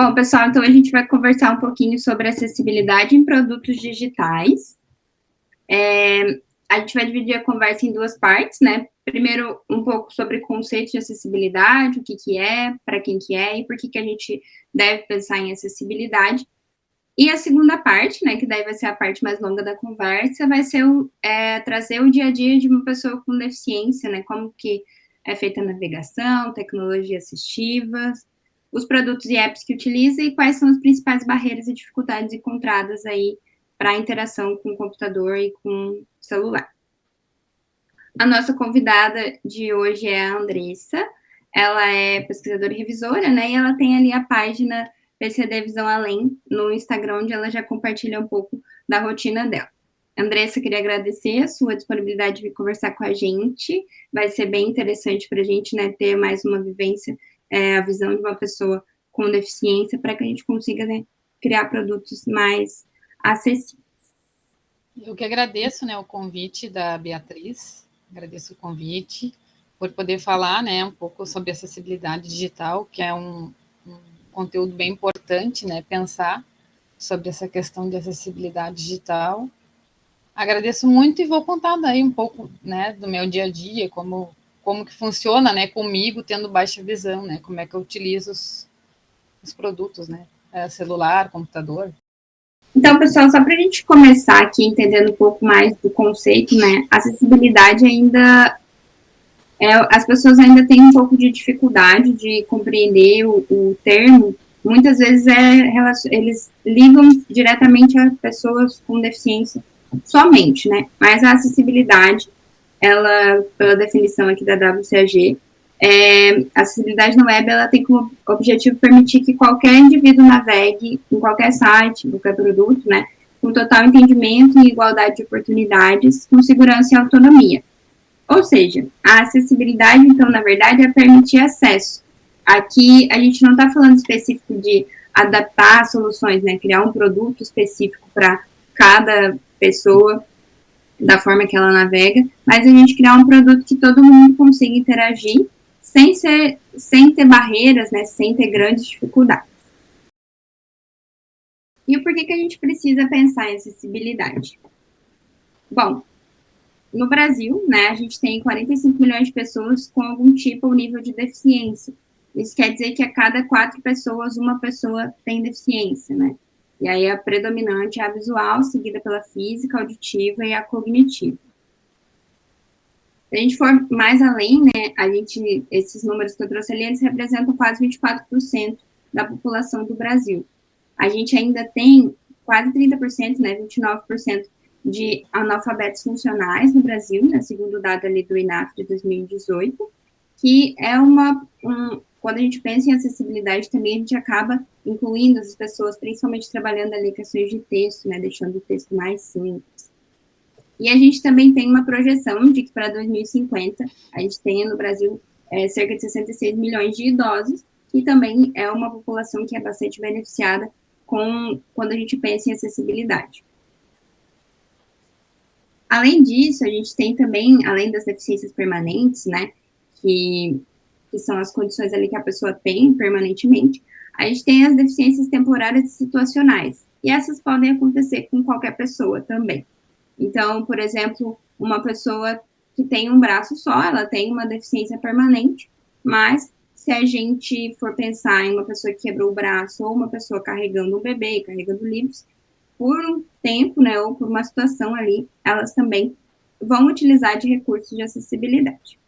Bom, pessoal, então a gente vai conversar um pouquinho sobre acessibilidade em produtos digitais. A gente vai dividir a conversa em duas partes, né? Primeiro, um pouco sobre conceito de acessibilidade, o que que é, para quem que é e por que que a gente deve pensar em acessibilidade. E a segunda parte, né, que daí vai ser a parte mais longa da conversa, vai ser trazer o dia a dia de uma pessoa com deficiência, né? Como que é feita a navegação, tecnologia assistiva, os produtos e apps que utiliza e quais são as principais barreiras e dificuldades encontradas aí para a interação com o computador e com o celular. A nossa convidada de hoje é a Andressa. Ela é pesquisadora e revisora, né? E ela tem ali a página PCD Visão Além no Instagram, onde ela já compartilha um pouco da rotina dela. Andressa, queria agradecer a sua disponibilidade de vir conversar com a gente. Vai ser bem interessante para a gente, né, ter mais uma vivência, a visão de uma pessoa com deficiência, para que a gente consiga, né, criar produtos mais acessíveis. Eu que agradeço, né, o convite da Beatriz, agradeço o convite por poder falar, né, um pouco sobre acessibilidade digital, que é um conteúdo bem importante, né, pensar sobre essa questão de acessibilidade digital. Agradeço muito e vou contar daí um pouco, né, do meu dia a dia, como que funciona, né, comigo tendo baixa visão, né, como é que eu utilizo os produtos, né, celular, computador. Então, pessoal, só para a gente começar aqui entendendo um pouco mais do conceito, né? Acessibilidade ainda as pessoas ainda têm um pouco de dificuldade de compreender o termo. Muitas vezes eles ligam diretamente a pessoas com deficiência somente, né? Mas a acessibilidade, ela, pela definição aqui da WCAG, a acessibilidade na web, ela tem como objetivo permitir que qualquer indivíduo navegue em qualquer site, qualquer produto, né, com total entendimento e igualdade de oportunidades, com segurança e autonomia. Ou seja, a acessibilidade, então, na verdade, é permitir acesso. Aqui, a gente não está falando específico de adaptar soluções, né, criar um produto específico para cada pessoa, da forma que ela navega, mas a gente criar um produto que todo mundo consiga interagir sem ter barreiras, né, sem ter grandes dificuldades. E o porquê que a gente precisa pensar em acessibilidade? Bom, no Brasil, né, a gente tem 45 milhões de pessoas com algum tipo ou nível de deficiência. Isso quer dizer que a cada 4 pessoas, uma pessoa tem deficiência, né? E aí a predominante é a visual, seguida pela física, auditiva e a cognitiva. Se a gente for mais além, né, esses números que eu trouxe ali, eles representam quase 24% da população do Brasil. A gente ainda tem quase 30%, né, 29% de analfabetos funcionais no Brasil, né, segundo o dado ali do INAF de 2018, que é quando a gente pensa em acessibilidade também, a gente acaba incluindo as pessoas, principalmente trabalhando ali questões de texto, né, deixando o texto mais simples. E a gente também tem uma projeção de que para 2050 a gente tenha no Brasil cerca de 66 milhões de idosos, que também é uma população que é bastante beneficiada quando a gente pensa em acessibilidade. Além disso, a gente tem também, além das deficiências permanentes, né, que são as condições ali que a pessoa tem permanentemente, a gente tem as deficiências temporárias e situacionais. E essas podem acontecer com qualquer pessoa também. Então, por exemplo, uma pessoa que tem um braço só, ela tem uma deficiência permanente, mas se a gente for pensar em uma pessoa que quebrou o braço ou uma pessoa carregando um bebê, carregando livros, por um tempo, né, ou por uma situação ali, elas também vão utilizar de recursos de acessibilidade.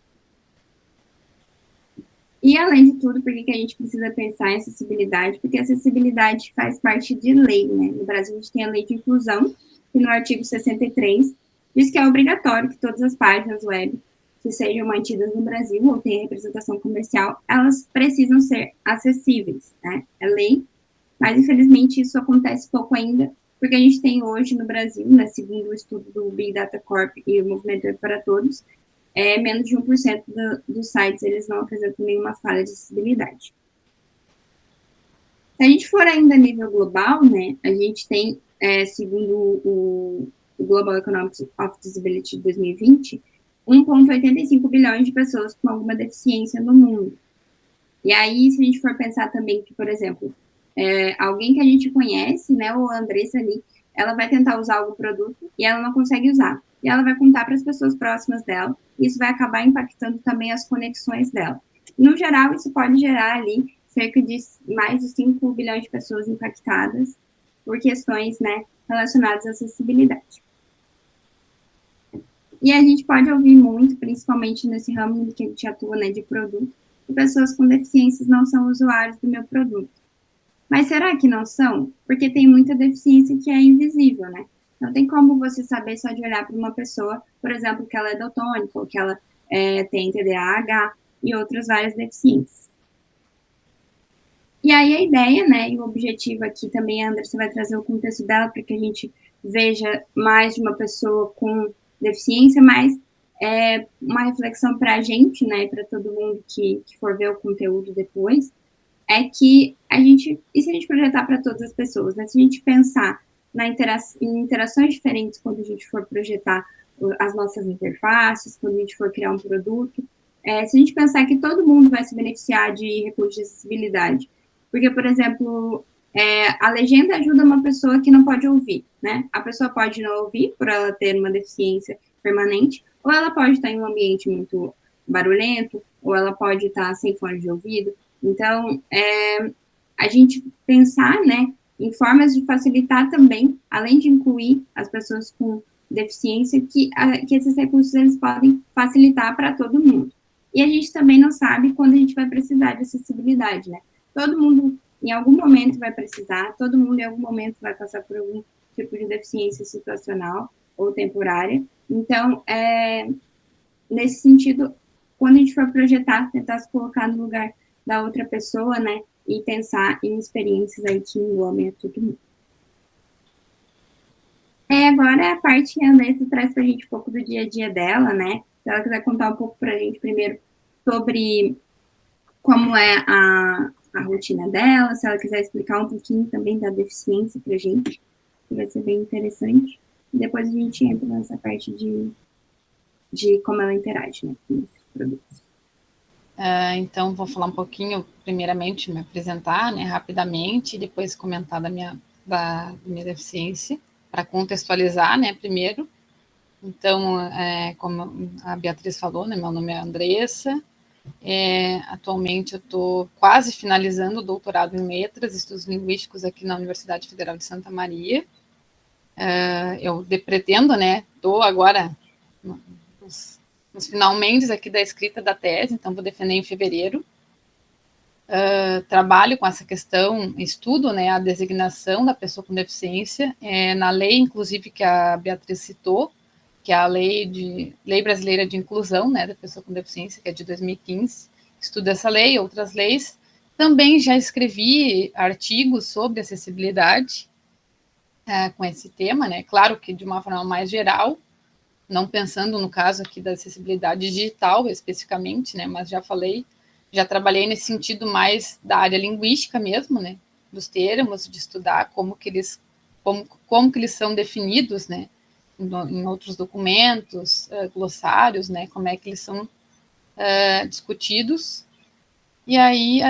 E, além de tudo, por que a gente precisa pensar em acessibilidade? Porque a acessibilidade faz parte de lei, né? No Brasil, a gente tem a lei de inclusão, que no artigo 63 diz que é obrigatório que todas as páginas web que sejam mantidas no Brasil ou tenham representação comercial, elas precisam ser acessíveis, né? É lei, mas, infelizmente, isso acontece pouco ainda, porque a gente tem hoje no Brasil, né, segundo o estudo do Big Data Corp e o Movimento Web para Todos, menos de 1% dos sites eles não apresentam nenhuma falha de acessibilidade. Se a gente for ainda a nível global, né, a gente tem, segundo o Global Economics of Disability de 2020, 1,85 bilhões de pessoas com alguma deficiência no mundo. E aí, se a gente for pensar também que, por exemplo, alguém que a gente conhece, né, ou a Andressa ali, ela vai tentar usar algum produto e ela não consegue usar. E ela vai contar para as pessoas próximas dela, e isso vai acabar impactando também as conexões dela. No geral, isso pode gerar ali cerca de mais de 5 bilhões de pessoas impactadas por questões, né, relacionadas à acessibilidade. E a gente pode ouvir muito, principalmente nesse ramo que a gente atua, né, de produto, que pessoas com deficiências não são usuários do meu produto. Mas será que não são? Porque tem muita deficiência que é invisível, né? Não tem como você saber só de olhar para uma pessoa, por exemplo, que ela é daltônica, ou que ela tem TDAH e outras várias deficiências. E aí a ideia, né, e o objetivo aqui também, a Andressa vai trazer o contexto dela para que a gente veja mais de uma pessoa com deficiência, mas uma reflexão para a gente, né, para todo mundo que for ver o conteúdo depois, é que e se a gente projetar para todas as pessoas, né? Se a gente pensar em interações diferentes quando a gente for projetar as nossas interfaces, quando a gente for criar um produto, se a gente pensar que todo mundo vai se beneficiar de recursos de acessibilidade, porque, por exemplo, a legenda ajuda uma pessoa que não pode ouvir, né? A pessoa pode não ouvir por ela ter uma deficiência permanente, ou ela pode estar em um ambiente muito barulhento, ou ela pode estar sem fone de ouvido. Então, a gente pensar, né, em formas de facilitar também, além de incluir as pessoas com deficiência, que esses recursos eles podem facilitar para todo mundo. E a gente também não sabe quando a gente vai precisar de acessibilidade, né? Todo mundo, em algum momento, vai precisar, todo mundo, em algum momento, vai passar por algum tipo de deficiência situacional ou temporária. Então, nesse sentido, quando a gente for projetar, tentar se colocar no lugar da outra pessoa, né, e pensar em experiências aí que englobem a todo mundo. Agora a parte que a Andressa traz para a gente um pouco do dia a dia dela, né, se ela quiser contar um pouco para a gente primeiro sobre como é a rotina dela, se ela quiser explicar um pouquinho também da deficiência para a gente, que vai ser bem interessante. E depois a gente entra nessa parte de como ela interage, né, com esses produtos. Então, vou falar um pouquinho, primeiramente, me apresentar, né, rapidamente, e depois comentar da minha deficiência, para contextualizar, né, primeiro. Então, como a Beatriz falou, né, meu nome é Andressa, atualmente eu estou quase finalizando o doutorado em Letras, Estudos Linguísticos aqui na Universidade Federal de Santa Maria. Eu pretendo, né, estou agora nos finalmente aqui da escrita da tese, então vou defender em fevereiro. Trabalho com essa questão, estudo, né, a designação da pessoa com deficiência, na lei, inclusive, que a Beatriz citou, que é a Lei Brasileira de Inclusão, né, da pessoa com deficiência, que é de 2015. Estudo essa lei, outras leis. Também já escrevi artigos sobre acessibilidade com esse tema, né, claro que de uma forma mais geral, não pensando no caso aqui da acessibilidade digital especificamente, né, mas já trabalhei nesse sentido mais da área linguística mesmo, né, dos termos, de estudar como que eles são definidos, né, em outros documentos, glossários, né, como é que eles são discutidos. E aí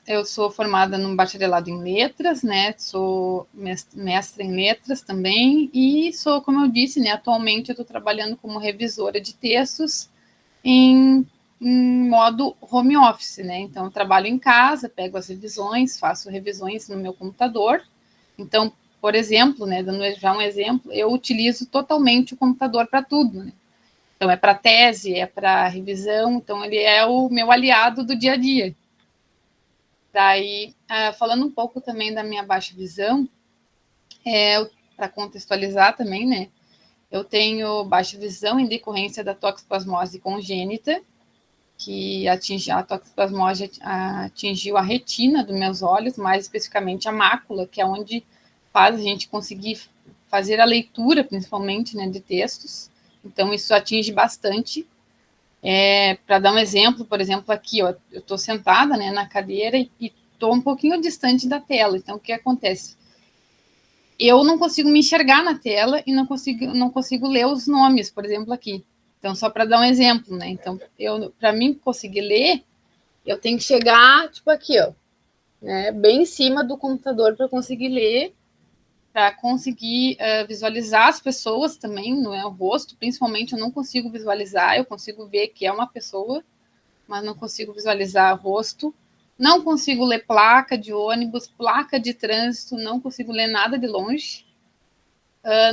eu sou formada num bacharelado em letras, né, sou mestra em letras também, e sou, como eu disse, né, atualmente eu estou trabalhando como revisora de textos em modo home office, né, então eu trabalho em casa, pego as revisões, faço revisões no meu computador. Então, por exemplo, né, dando já um exemplo, eu utilizo totalmente o computador para tudo, né? Então é para tese, é para revisão, então ele é o meu aliado do dia a dia. Daí, falando um pouco também da minha baixa visão, para contextualizar também, né? Eu tenho baixa visão em decorrência da toxoplasmose congênita, que a toxoplasmose atingiu a retina dos meus olhos, mais especificamente a mácula, que é onde faz a gente conseguir fazer a leitura, principalmente, né, de textos. Então, isso atinge bastante. Para dar um exemplo, por exemplo, aqui, ó, eu estou sentada, né, na cadeira e estou um pouquinho distante da tela. Então, o que acontece? Eu não consigo me enxergar na tela e não consigo ler os nomes, por exemplo, aqui. Então, só para dar um exemplo, né? Então, para mim conseguir ler, eu tenho que chegar, tipo aqui, ó, né, bem em cima do computador para conseguir ler, para conseguir visualizar as pessoas também, não é o rosto, principalmente eu não consigo visualizar, eu consigo ver que é uma pessoa, mas não consigo visualizar o rosto, não consigo ler placa de ônibus, placa de trânsito, não consigo ler nada de longe,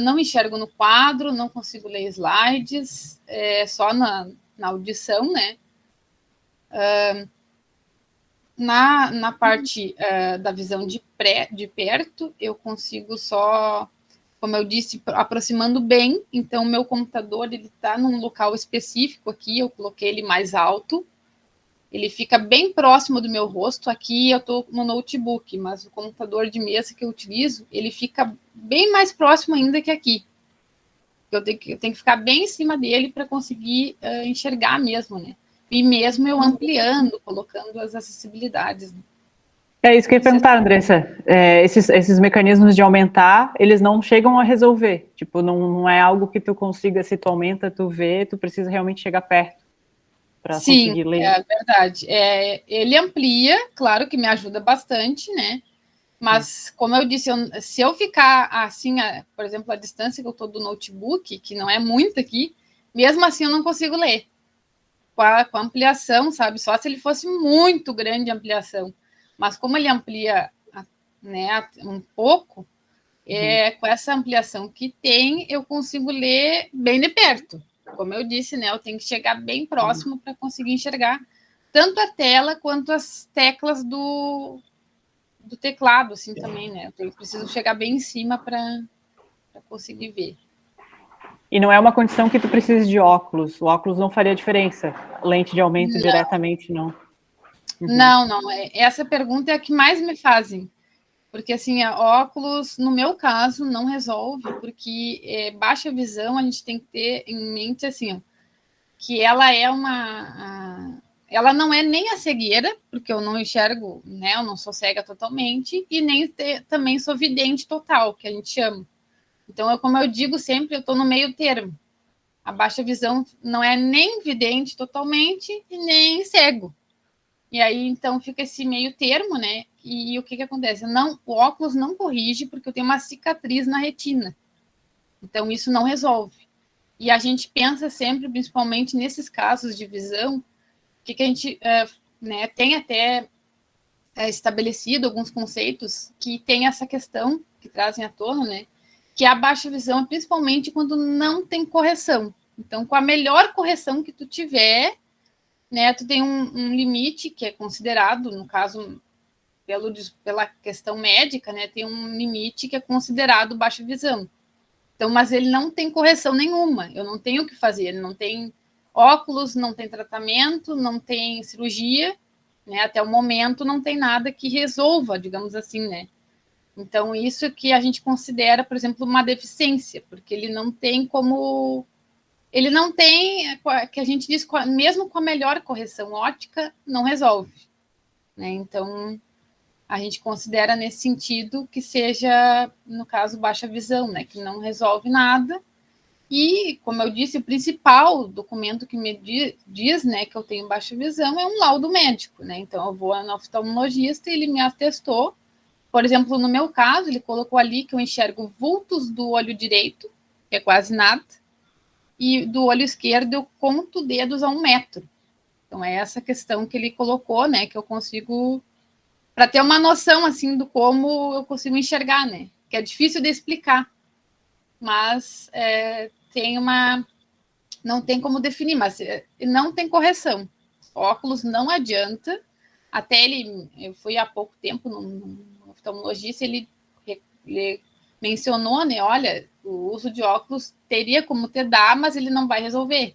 não enxergo no quadro, não consigo ler slides, só na audição, né? Na parte da visão de perto, eu consigo só, como eu disse, aproximando bem. Então, meu computador ele está num local específico aqui, eu coloquei ele mais alto. Ele fica bem próximo do meu rosto. Aqui eu estou no notebook, mas o computador de mesa que eu utilizo, ele fica bem mais próximo ainda que aqui. Eu tenho que ficar bem em cima dele para conseguir enxergar mesmo, né? E mesmo eu ampliando, colocando as acessibilidades. É isso que eu ia perguntar, Andressa. Esses mecanismos de aumentar, eles não chegam a resolver. Tipo, não é algo que tu consiga, se tu aumenta, tu vê, tu precisa realmente chegar perto para conseguir ler. Sim, é verdade. Ele amplia, claro que me ajuda bastante, né? Mas, como eu disse, se eu ficar assim, por exemplo, a distância que eu estou do notebook, que não é muito aqui, mesmo assim eu não consigo ler. Com a ampliação, sabe? Só se ele fosse muito grande a ampliação. Mas como ele amplia, né, um pouco, com essa ampliação que tem, eu consigo ler bem de perto. Como eu disse, né? Eu tenho que chegar bem próximo para conseguir enxergar tanto a tela quanto as teclas do teclado, assim, também, né? Eu preciso chegar bem em cima para conseguir ver. E não é uma condição que tu precise de óculos. O óculos não faria diferença. Lente de aumento não. Diretamente, não. Não. Essa pergunta é a que mais me fazem. Porque, assim, óculos, no meu caso, não resolve, porque baixa visão, a gente tem que ter em mente, assim, ó, que ela é ela não é nem a cegueira, porque eu não enxergo, né, eu não sou cega totalmente, e nem também sou vidente total, que a gente chama. Então, como eu digo sempre, eu estou no meio termo. A baixa visão não é nem vidente totalmente e nem cego. E aí, então, fica esse meio termo, né? E o que acontece? O óculos não corrige porque eu tenho uma cicatriz na retina. Então, isso não resolve. E a gente pensa sempre, principalmente nesses casos de visão, que a gente né, tem até estabelecido alguns conceitos que tem essa questão, que trazem à tona, né? Que a baixa visão, principalmente quando não tem correção. Então, com a melhor correção que tu tiver, né, tu tem um limite que é considerado, no caso, pela questão médica, né, tem um limite que é considerado baixa visão. Então, mas ele não tem correção nenhuma, eu não tenho o que fazer, ele não tem óculos, não tem tratamento, não tem cirurgia, né, até o momento não tem nada que resolva, digamos assim, né. Então, isso que a gente considera, por exemplo, uma deficiência, porque ele não tem como... Ele não tem, que a gente diz, mesmo com a melhor correção óptica, não resolve, né? Então, a gente considera nesse sentido que seja, no caso, baixa visão, né? Que não resolve nada. E, como eu disse, o principal documento que me diz, né, que eu tenho baixa visão é um laudo médico, né? Então, eu vou no oftalmologista e ele me atestou. Por exemplo, no meu caso, ele colocou ali que eu enxergo vultos do olho direito, que é quase nada, e do olho esquerdo eu conto dedos a 1 metro. Então, é essa questão que ele colocou, né, que eu consigo, para ter uma noção, assim, do como eu consigo enxergar, né, que é difícil de explicar, mas não tem como definir, mas não tem correção. Óculos não adianta, até eu fui há pouco tempo no oftalmologista, ele mencionou, né, olha, o uso de óculos teria como te dar, mas ele não vai resolver.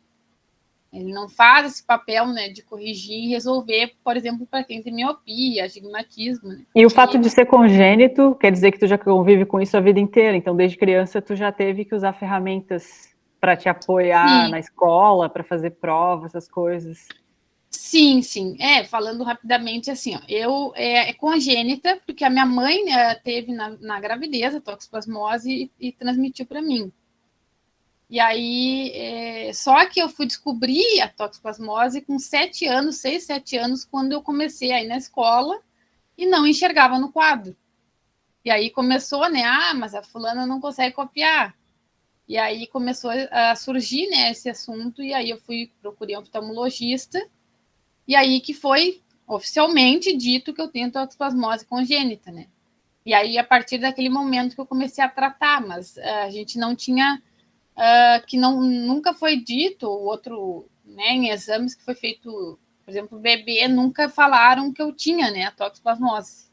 Ele não faz esse papel, né, de corrigir e resolver, por exemplo, para quem tem miopia, astigmatismo. Né? E o fato de ser congênito quer dizer que tu já convive com isso a vida inteira. Então, desde criança, tu já teve que usar ferramentas para te apoiar na escola, para fazer prova, essas coisas. Sim. Falando rapidamente, assim, ó, eu congênita, porque a minha mãe teve na gravidez a toxoplasmose e transmitiu para mim. E aí, só que eu fui descobrir a toxoplasmose com 6, 7 anos, quando eu comecei a ir na escola e não enxergava no quadro. E aí começou, né? Mas a fulana não consegue copiar. E aí começou a surgir, né, esse assunto, e aí eu procurei um oftalmologista, e aí que foi oficialmente dito que eu tenho toxoplasmose congênita, né? E aí, a partir daquele momento que eu comecei a tratar, mas a gente não tinha, que nunca foi dito, o outro, né, em exames que foi feito, por exemplo, bebê, nunca falaram que eu tinha, né, a toxoplasmose.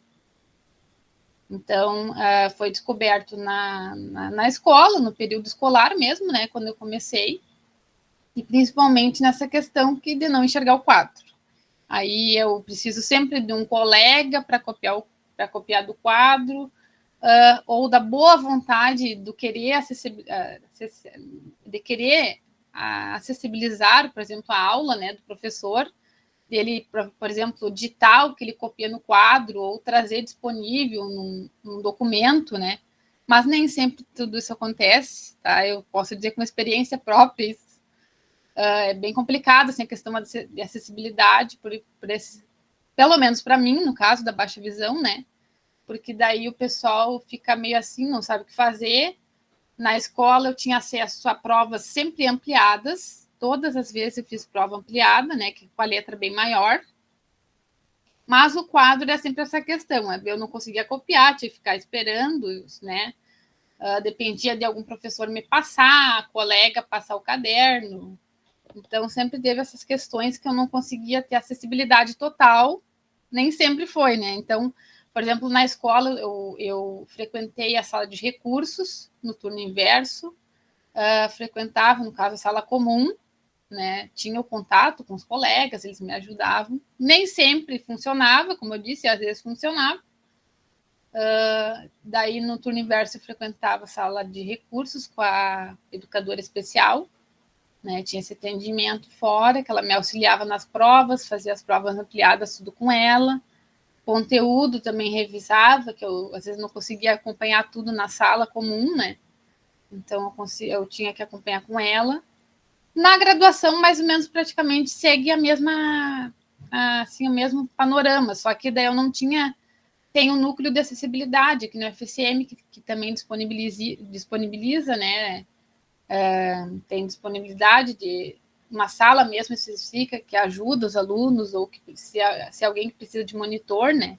Então, foi descoberto na escola, no período escolar mesmo, né, quando eu comecei, e principalmente nessa questão de não enxergar o quadro. Aí eu preciso sempre de um colega para copiar do quadro, ou da boa vontade do querer de querer acessibilizar, por exemplo, a aula, né, do professor, dele, por exemplo, ditar o que ele copia no quadro ou trazer disponível num documento, né? Mas nem sempre tudo isso acontece, tá? Eu posso dizer com experiência própria, isso, é bem complicado, assim, a questão de acessibilidade, pelo menos para mim, no caso da baixa visão, né? Porque daí o pessoal fica meio assim, não sabe o que fazer. Na escola eu tinha acesso a provas sempre ampliadas, todas as vezes eu fiz prova ampliada, né, que com a letra bem maior, mas o quadro é sempre essa questão, eu não conseguia copiar, tinha que ficar esperando, né, dependia de algum professor me passar, colega passar o caderno, então sempre teve essas questões que eu não conseguia ter acessibilidade total, nem sempre foi, né, então, por exemplo, na escola eu frequentei a sala de recursos no turno inverso, frequentava, no caso, a sala comum, né? Tinha o contato com os colegas, eles me ajudavam. Nem sempre funcionava, como eu disse, às vezes funcionava. Daí, no turno inverso, eu frequentava a sala de recursos com a educadora especial, né? Tinha esse atendimento fora, que ela me auxiliava nas provas, fazia as provas ampliadas, tudo com ela. Conteúdo também revisava, que eu às vezes não conseguia acompanhar tudo na sala comum, né? Então eu tinha que acompanhar com ela. Na graduação, mais ou menos, praticamente segue a mesma, assim, o mesmo panorama, só que daí eu não tinha, tem um núcleo de acessibilidade aqui no FCM, que também disponibiliza, né, tem disponibilidade de uma sala mesmo específica que ajuda os alunos, ou que se alguém que precisa de monitor, né,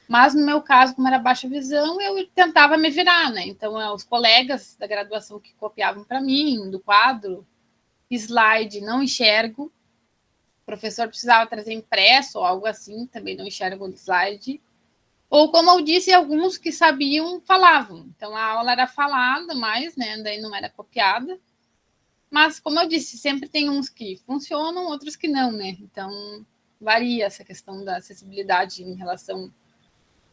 mas no meu caso, como era baixa visão, eu tentava me virar, né, então os colegas da graduação que copiavam para mim, do quadro, slide não enxergo, o professor precisava trazer impresso ou algo assim, também não enxergo o slide. Ou, como eu disse, alguns que sabiam falavam. Então a aula era falada, mas né, daí não era copiada. Mas, como eu disse, sempre tem uns que funcionam, outros que não, né? Então varia essa questão da acessibilidade em relação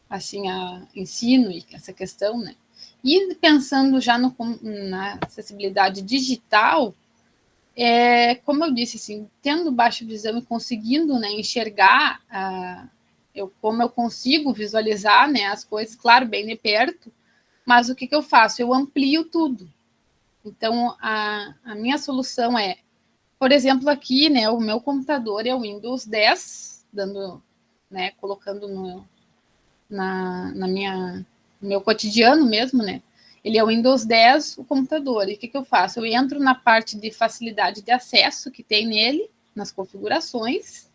assim a ensino e essa questão, né? E pensando já na acessibilidade digital, como eu disse, assim, tendo baixa visão e conseguindo, né, enxergar, como eu consigo visualizar, né, as coisas, claro, bem de perto, mas o que eu faço? Eu amplio tudo. Então, a minha solução é, por exemplo, aqui, né, o meu computador é o Windows 10, né, colocando no meu cotidiano mesmo, né, ele é o Windows 10, o computador. E o que eu faço? Eu entro na parte de facilidade de acesso que tem nele, nas configurações,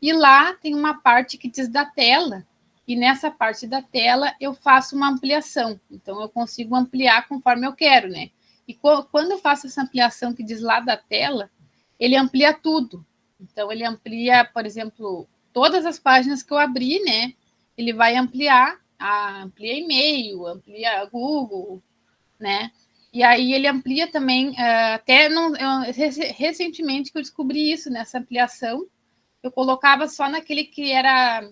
e lá tem uma parte que diz da tela. E nessa parte da tela eu faço uma ampliação. Então eu consigo ampliar conforme eu quero, né? E quando eu faço essa ampliação que diz lá da tela, ele amplia tudo. Então ele amplia, por exemplo, todas as páginas que eu abri, né? Ele vai ampliar, amplia e-mail, amplia Google, né? E aí ele amplia também, até recentemente que eu descobri isso nessa ampliação, eu colocava só naquele que era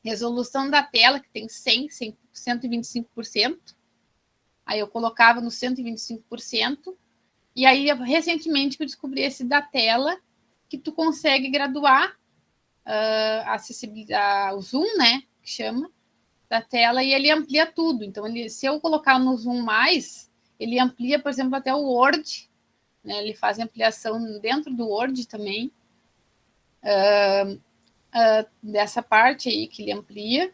resolução da tela, que tem 125%, aí eu colocava no 125%, e aí recentemente que eu descobri esse da tela, que tu consegue graduar a acessibilidade, o zoom, né, que chama, da tela, e ele amplia tudo. Então, se eu colocar no zoom mais, ele amplia, por exemplo, até o Word, né? Ele faz ampliação dentro do Word também, dessa parte aí que ele amplia.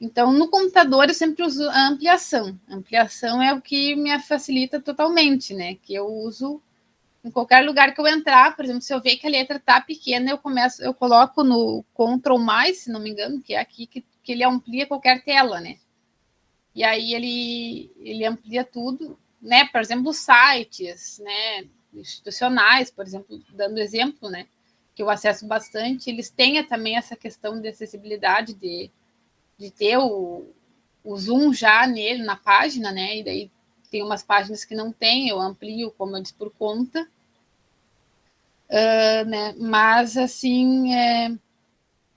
Então, no computador, eu sempre uso a ampliação. A ampliação é o que me facilita totalmente, né? Que eu uso em qualquer lugar que eu entrar. Por exemplo, se eu ver que a letra está pequena, eu coloco no Ctrl+, se não me engano, que é aqui que ele amplia qualquer tela, né? E aí ele amplia tudo, né? Por exemplo, sites, né? Institucionais, por exemplo, dando exemplo, né? Que eu acesso bastante, eles têm também essa questão de acessibilidade de ter o zoom já nele, na página, né? E daí tem umas páginas que não tem, eu amplio, como eu disse, por conta. Né? Mas, assim,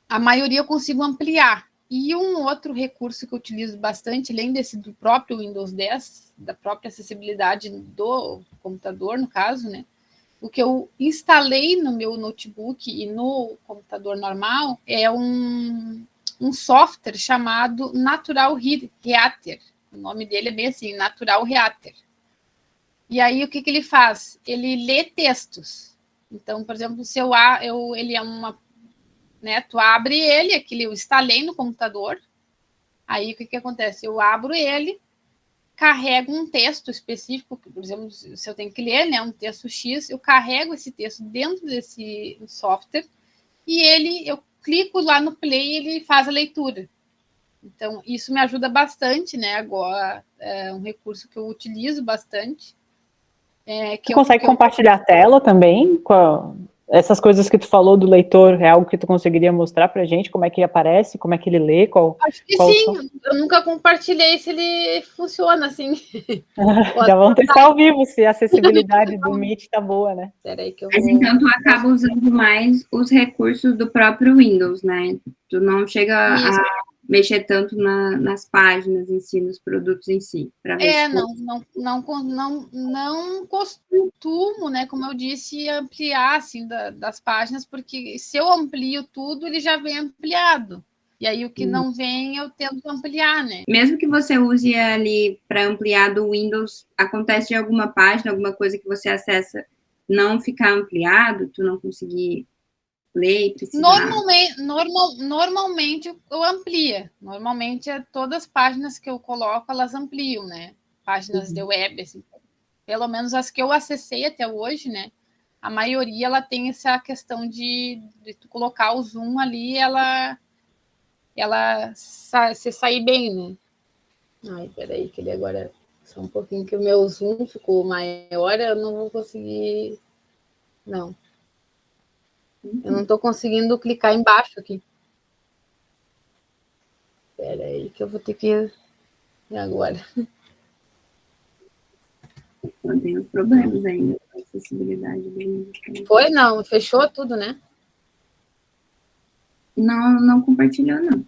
a maioria eu consigo ampliar. E um outro recurso que eu utilizo bastante, além desse do próprio Windows 10, da própria acessibilidade do computador, no caso, né? O que eu instalei no meu notebook e no computador normal é um software chamado Natural Reader. O nome dele é bem assim, Natural Reader. E aí, o que ele faz? Ele lê textos. Então, por exemplo, se ele é uma... Né, tu abre ele, aquele eu instalei no computador. Aí, o que acontece? Eu abro ele, carrego um texto específico, por exemplo, se eu tenho que ler, né, um texto X, eu carrego esse texto dentro desse software e eu clico lá no play e ele faz a leitura. Então, isso me ajuda bastante, né? Agora, é um recurso que eu utilizo bastante. Tu consegue compartilhar a tela também? Essas coisas que tu falou do leitor, é algo que tu conseguiria mostrar pra gente? Como é que aparece? Como é que ele lê? Acho que sim. Eu nunca compartilhei se ele funciona assim. Já vamos testar ao vivo se a acessibilidade do Meet tá boa, né? Peraí que eu vou... Mas então tu acaba usando mais os recursos do próprio Windows, né? Tu não chega a mexer tanto nas páginas em si, nos produtos em si. Não costumo, né? Como eu disse, ampliar assim das páginas, porque se eu amplio tudo, ele já vem ampliado. E aí o que não vem, eu tento ampliar, né? Mesmo que você use ali para ampliar do Windows, acontece de alguma página, alguma coisa que você acessa não ficar ampliado, tu não conseguir ler e precisar? Normalmente eu amplia. Normalmente todas as páginas que eu coloco, elas ampliam, né? Páginas de web, assim. Pelo menos as que eu acessei até hoje, né? A maioria, ela tem essa questão de tu colocar o zoom ali, se sair bem, né? Ai, peraí, que ele agora... Só um pouquinho que o meu zoom ficou maior, eu não vou conseguir... Não. Eu não estou conseguindo clicar embaixo aqui. Espera aí que eu vou ter que ir agora. Não tem os problemas ainda com a acessibilidade do Windows. Foi? Não, fechou tudo, né? Não compartilhou, não.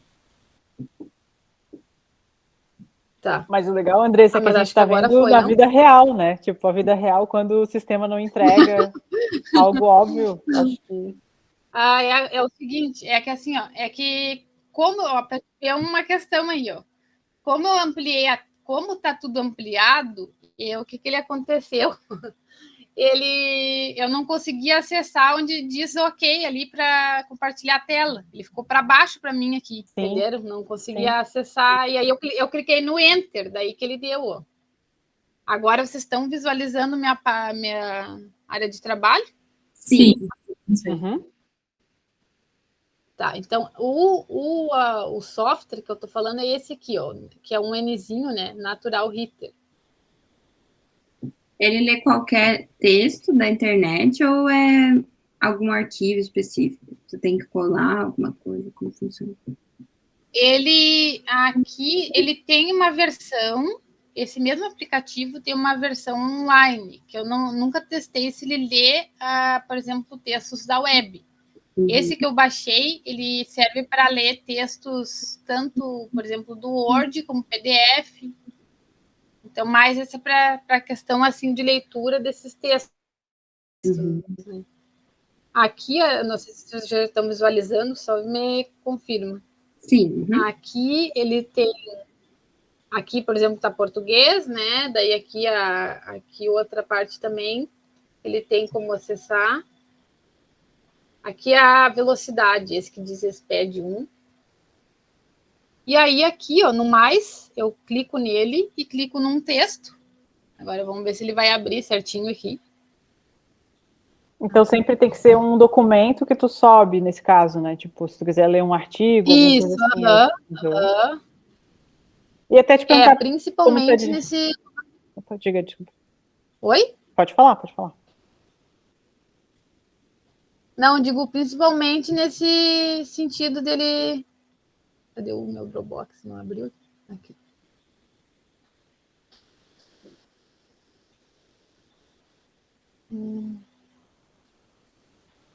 Tá. Mas o legal, Andressa, é que a gente está vendo foi, na vida real, né? Tipo, a vida real, quando o sistema não entrega algo óbvio, acho que... É o seguinte, é que assim, ó, como é uma questão aí, ó. Como eu ampliei, como tá tudo ampliado, o que ele aconteceu? Eu não conseguia acessar onde diz OK ali para compartilhar a tela. Ele ficou para baixo para mim aqui, entenderam? Não conseguia acessar. E aí eu cliquei no Enter, daí que ele deu. Ó. Agora vocês estão visualizando minha área de trabalho? Sim. Uhum. Tá, então o software que eu estou falando é esse aqui, ó, que é um Nzinho, né? Natural Reader. Ele lê qualquer texto da internet ou é algum arquivo específico? Você tem que colar alguma coisa? Como funciona? Ele tem uma versão, esse mesmo aplicativo tem uma versão online, que eu nunca testei se ele lê, por exemplo, textos da web. Esse que eu baixei, ele serve para ler textos, tanto, por exemplo, do Word como PDF. Então, mais esse é para a questão assim, de leitura desses textos. Né? Aqui, não sei se vocês já estão visualizando, só me confirma. Sim. Aqui ele tem... Aqui, por exemplo, está português, né? Daí aqui outra parte também, ele tem como acessar. Aqui a velocidade, esse que diz SPED 1. E aí aqui, ó, no mais, eu clico nele e clico num texto. Agora vamos ver se ele vai abrir certinho aqui. Então sempre tem que ser um documento que tu sobe, nesse caso, né? Tipo, se tu quiser ler um artigo, alguma coisa assim. E até te perguntar principalmente nesse... Diga, desculpa. Oi? Pode falar, pode falar. Não, digo principalmente nesse sentido dele... Cadê o meu Dropbox? Não abriu? Aqui.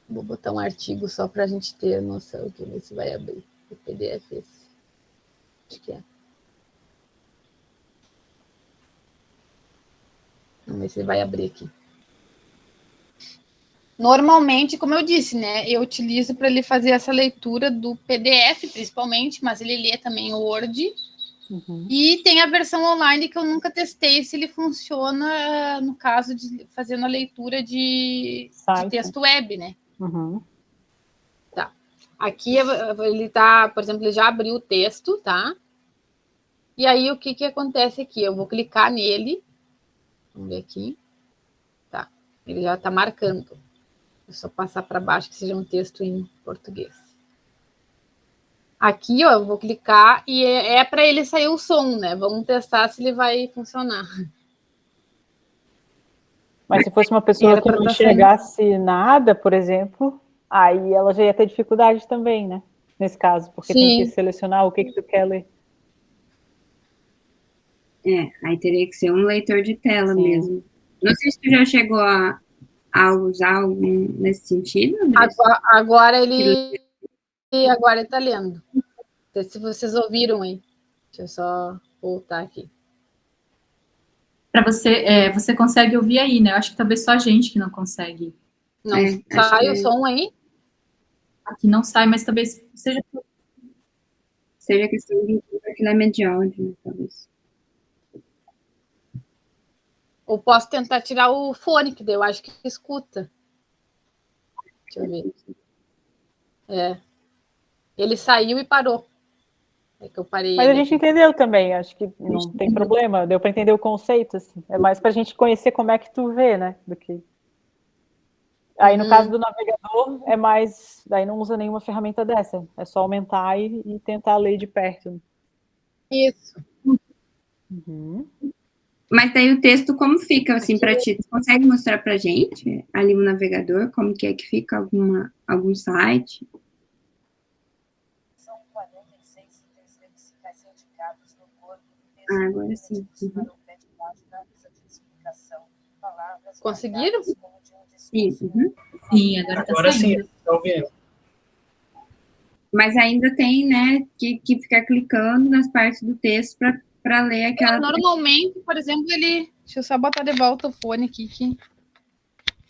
Vou botar um artigo só para a gente ter noção. Deixa eu ver se vai abrir o PDF esse. Acho que é. Vamos ver se ele vai abrir aqui. Normalmente, como eu disse, né, eu utilizo para ele fazer essa leitura do PDF, principalmente, mas ele lê também o Word. Uhum. E tem a versão online que eu nunca testei se ele funciona no caso de fazendo a leitura de texto web, né? Uhum. Tá. Aqui ele tá, por exemplo, ele já abriu o texto, tá? E aí o que acontece aqui? Eu vou clicar nele. Vamos ver aqui. Tá. Ele já tá marcando. É só passar para baixo que seja um texto em português. Aqui, ó, eu vou clicar e é para ele sair o som, né? Vamos testar se ele vai funcionar. Mas se fosse uma pessoa que não enxergasse nada, por exemplo, aí ela já ia ter dificuldade também, né? Nesse caso, porque tem que selecionar o que tu quer ler. Aí teria que ser um leitor de tela mesmo. Não sei se tu já chegou a usar algum nesse sentido, agora ele está lendo. Não sei se vocês ouviram aí. Deixa eu só voltar aqui. Para você, você consegue ouvir aí, né? Eu acho que talvez só a gente que não consegue. Não sai o som aí? Aqui não sai, mas talvez seja questão de compartilhamento de áudio, né, talvez. Ou posso tentar tirar o fone, que eu acho que escuta. Deixa eu ver. Ele saiu e parou. É que eu parei. Mas a gente entendeu também, acho que não tem problema, deu para entender o conceito, assim. É mais para a gente conhecer como é que tu vê, né? Do que... Aí, no caso do navegador, é mais... Daí não usa nenhuma ferramenta dessa. É só aumentar e tentar ler de perto. Né? Isso. Uhum. Mas daí o texto, como fica, assim, para ti? Você consegue mostrar pra gente, ali no navegador, como que é que fica algum site? São 46 itens que são indicados no corpo. Agora sim. Uhum. Conseguiram? Sim. Uhum. Sim, agora sim, tá ouvindo. Mas ainda tem, né, que ficar clicando nas partes do texto para ler aquela... Normalmente, por exemplo, ele... Deixa eu só botar de volta o fone aqui.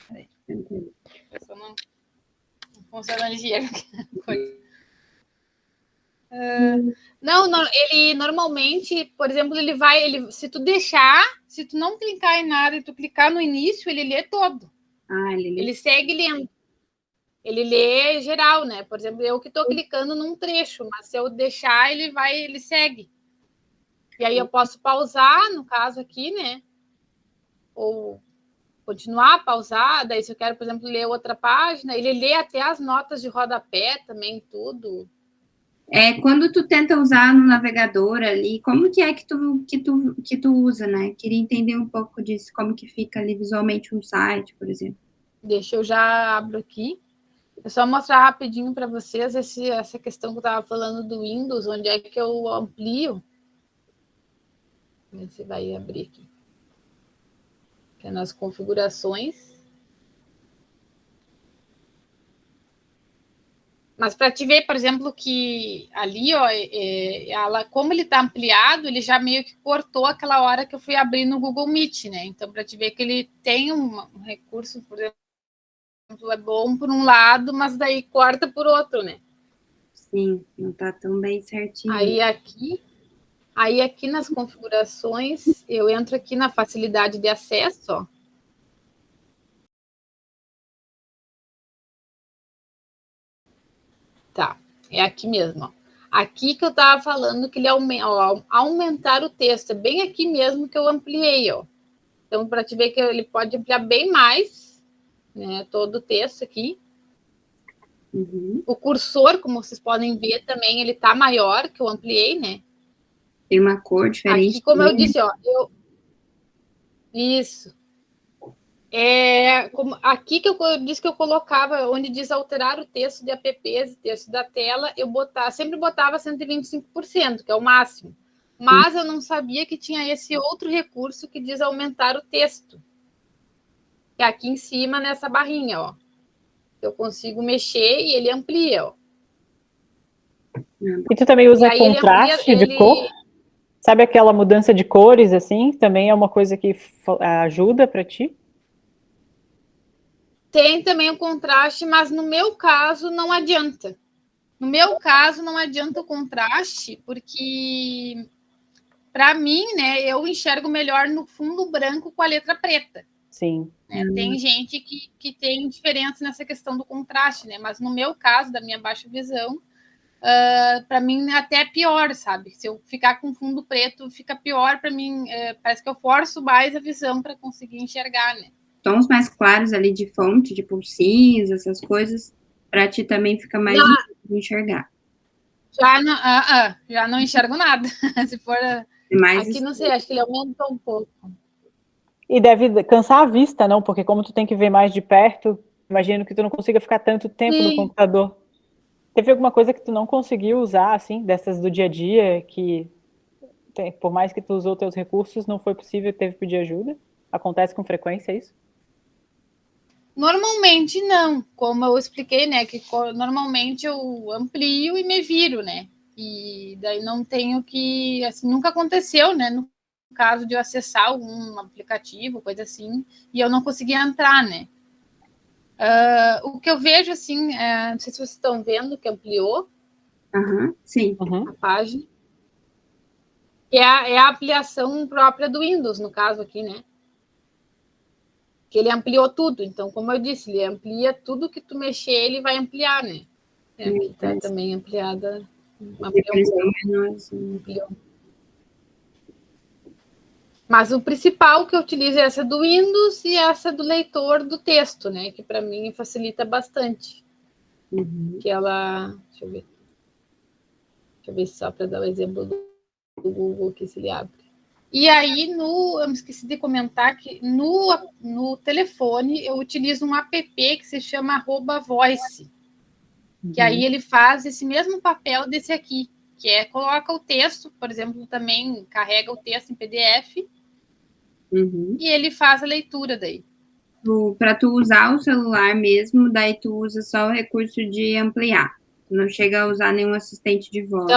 Peraí. Não funciona ligeiro. Não, ele normalmente, por exemplo, se tu não clicar em nada e tu clicar no início, ele lê todo. Ele segue lendo. Ele lê geral, né? Por exemplo, eu que estou clicando num trecho, mas se eu deixar, ele segue. E aí eu posso pausar, no caso aqui, né? Ou continuar, pausar. Daí, se eu quero, por exemplo, ler outra página, ele lê até as notas de rodapé também, tudo. Quando tu tenta usar no navegador ali, como que é que tu usa, né? Queria entender um pouco disso, como que fica ali visualmente um site, por exemplo. Deixa eu já abro aqui. É só mostrar rapidinho para vocês essa questão que eu estava falando do Windows, onde é que eu amplio. Vamos ver se vai abrir aqui. Que é nas configurações. Mas para te ver, por exemplo, que ali, ó, como ele está ampliado, ele já meio que cortou aquela hora que eu fui abrir no Google Meet, né? Então, para te ver que ele tem um recurso, por exemplo, é bom por um lado, mas daí corta por outro, né? Sim, não está tão bem certinho. Aí aqui nas configurações, eu entro aqui na facilidade de acesso, ó. Tá, é aqui mesmo, ó. Aqui que eu estava falando que ele aumentar o texto, é bem aqui mesmo que eu ampliei, ó. Então, para te ver que ele pode ampliar bem mais, né, todo o texto aqui. O cursor, como vocês podem ver também, ele tá maior, que eu ampliei, né? Tem uma cor diferente. Aqui, como eu disse, ó, isso. Aqui que eu disse que eu colocava, onde diz alterar o texto de apps, texto da tela, eu sempre botava 125%, que é o máximo. Mas eu não sabia que tinha esse outro recurso que diz aumentar o texto. Que é aqui em cima, nessa barrinha, ó. Eu consigo mexer e ele amplia, ó. E tu também usa contraste de cor? Sabe aquela mudança de cores, assim? Também é uma coisa que ajuda para ti? Tem também o contraste, mas no meu caso não adianta. No meu caso não adianta o contraste, porque para mim, né, eu enxergo melhor no fundo branco com a letra preta. Sim. Né? Tem gente que tem diferença nessa questão do contraste, né? Mas no meu caso, da minha baixa visão, para mim até é pior, sabe? Se eu ficar com fundo preto, fica pior para mim. Parece que eu forço mais a visão para conseguir enxergar, né? Tons mais claros ali de fonte, tipo cinza, essas coisas, para ti também fica mais difícil de enxergar. Já não enxergo nada. Se for mais aqui, não sei, acho que ele aumentou um pouco. E deve cansar a vista, não? Porque como tu tem que ver mais de perto, imagino que tu não consiga ficar tanto tempo no computador. Teve alguma coisa que tu não conseguiu usar, assim, dessas do dia a dia, que por mais que tu usou teus recursos, não foi possível, teve que pedir ajuda? Acontece com frequência isso? Normalmente não, como eu expliquei, né, que normalmente eu amplio e me viro, né, e daí não tenho que, assim, nunca aconteceu, né, no caso de eu acessar algum aplicativo, coisa assim, e eu não conseguia entrar, né. O que eu vejo, assim, não sei se vocês estão vendo que ampliou sim. a página, que é a ampliação própria do Windows, no caso aqui, né. Que ele ampliou tudo. Então, como eu disse, ele amplia tudo que tu mexer, ele vai ampliar, né? Aqui está também ampliada. Ampliou. Mas o principal que eu utilizo é essa do Windows e essa do leitor do texto, né? Que para mim facilita bastante. Que ela... Deixa eu ver só para dar o exemplo do Google que se ele abre. E aí, eu me esqueci de comentar que no telefone eu utilizo um app que se chama @voice, que aí ele faz esse mesmo papel desse aqui, que coloca o texto, por exemplo, também carrega o texto em PDF e ele faz a leitura daí. Para tu usar o celular mesmo, daí tu usa só o recurso de ampliar. Tu não chega a usar nenhum assistente de voz.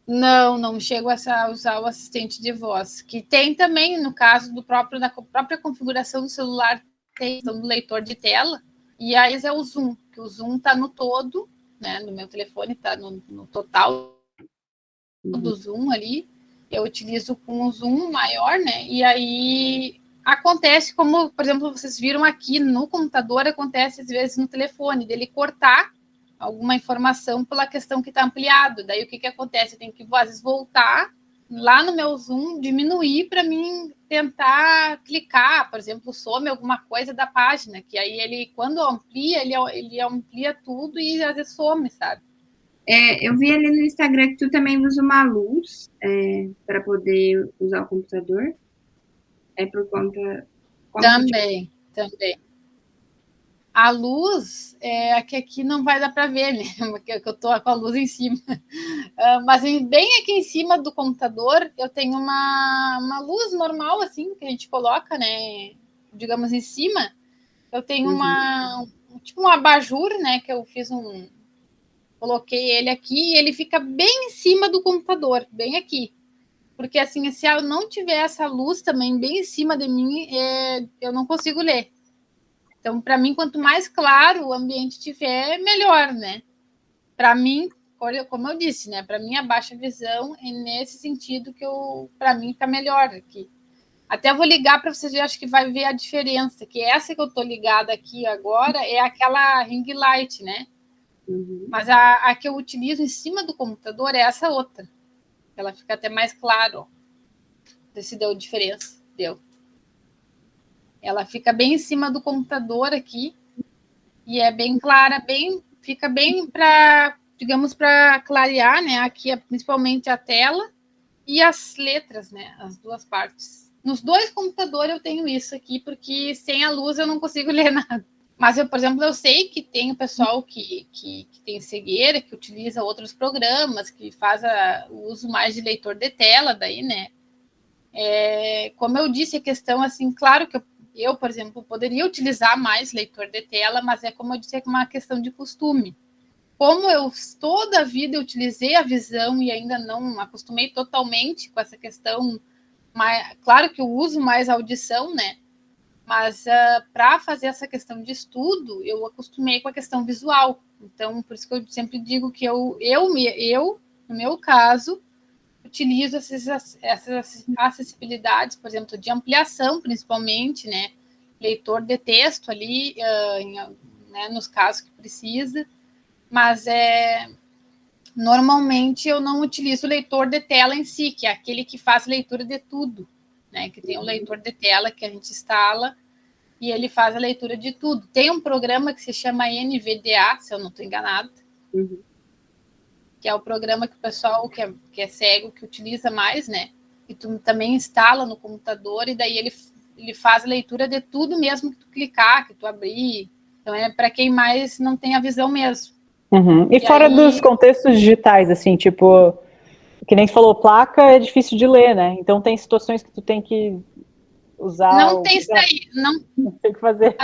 Não chego a usar o assistente de voz, que tem também, no caso da própria configuração do celular, tem do leitor de tela, e aí é o Zoom, que o Zoom está no todo, né, no meu telefone está no total do Zoom ali, eu utilizo com o Zoom maior, né, e aí acontece como, por exemplo, vocês viram aqui no computador, acontece às vezes no telefone, dele cortar alguma informação pela questão que está ampliado. Daí o que acontece? Eu tenho que, às vezes, voltar lá no meu Zoom, diminuir para mim tentar clicar, por exemplo, some alguma coisa da página, que aí ele, quando amplia, ele amplia tudo e às vezes some, sabe? Eu vi ali no Instagram que tu também usa uma luz para poder usar o computador. É por conta... Também. A luz é que aqui não vai dar para ver, né? Porque eu estou com a luz em cima. Mas bem aqui em cima do computador, eu tenho uma luz normal, assim, que a gente coloca, né? Digamos, em cima. Eu tenho tipo um abajur, né? Que eu fiz coloquei ele aqui e ele fica bem em cima do computador, bem aqui. Porque, assim, se eu não tiver essa luz também bem em cima de mim, eu não consigo ler. Então, para mim, quanto mais claro o ambiente tiver, melhor, né? Para mim, como eu disse, né? Para mim, a baixa visão é nesse sentido que para mim, fica melhor aqui. Até vou ligar para vocês verem, acho que vai ver a diferença, que essa que eu estou ligada aqui agora é aquela ring light, né? Mas a que eu utilizo em cima do computador é essa outra. Ela fica até mais claro, ó. Se deu diferença. Deu. Ela fica bem em cima do computador aqui e é bem clara, fica bem para, digamos, para clarear, né? Aqui é principalmente a tela e as letras, né? As duas partes. Nos dois computadores eu tenho isso aqui, porque sem a luz eu não consigo ler nada. Mas, por exemplo, eu sei que tem o pessoal que tem cegueira, que utiliza outros programas, que faz o uso mais de leitor de tela, daí, né? Como eu disse, a questão, assim, claro que eu, por exemplo, poderia utilizar mais leitor de tela, mas como eu disse, é uma questão de costume. Como eu toda a vida utilizei a visão e ainda não acostumei totalmente com essa questão, claro que eu uso mais a audição, né? Mas para fazer essa questão de estudo, eu acostumei com a questão visual. Então, por isso que eu sempre digo que eu no meu caso, utilizo essas acessibilidades, por exemplo, de ampliação, principalmente, né? Leitor de texto ali, né, nos casos que precisa, mas normalmente eu não utilizo o leitor de tela em si, que é aquele que faz leitura de tudo, né? Que tem o leitor de tela que a gente instala e ele faz a leitura de tudo. Tem um programa que se chama NVDA, se eu não estou enganada, que é o programa que o pessoal que é cego, que utiliza mais, né? E tu também instala no computador e daí ele faz a leitura de tudo mesmo que tu clicar, que tu abrir. Então é para quem mais não tem a visão mesmo. E fora dos contextos digitais, assim, tipo, que nem tu falou, placa é difícil de ler, né? Então tem situações que tu tem que usar... Não tem isso aí, não tem o que fazer.